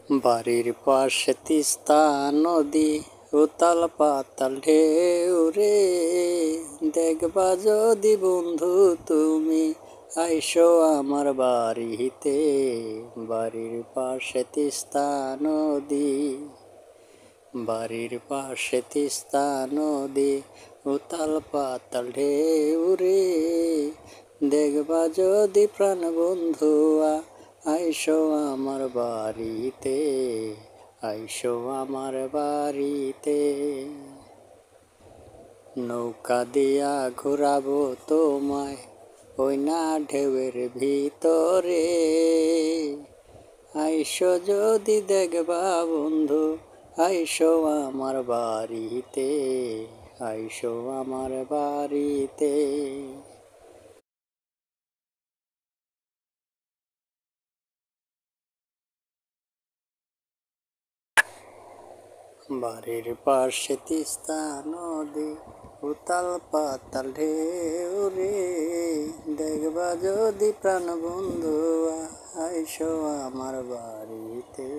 বাড়ির পাশে তিস্তা নদী, উতাল পাতাল ঢেউ রে। দেখবা যদি বন্ধু তুমি আইসো আমার বাড়িতে। বাড়ির পাশে তিস্তা নদী, বাড়ির পাশে তিস্তা নদী, উতাল পাতাল ঢেউ রে। দেখবা যদি প্রাণ বন্ধুয়া আইসো আমার বাড়িতে, আইসো আমার বাড়িতে। নৌকা দিয়া ঘুরাবো তোমায় ওই না ঢেউয়ের ভিতরে। আইসো যদি দেখবা বন্ধু, আইসো আমার বাড়িতে, আইসো আমার বাড়িতে। বাড়ির পাশে তিস্তা নদী, উতাল পাতাল ঢেউ রে। দেখবা যদি প্রাণ বন্ধু আইসো আমার বাড়িতে।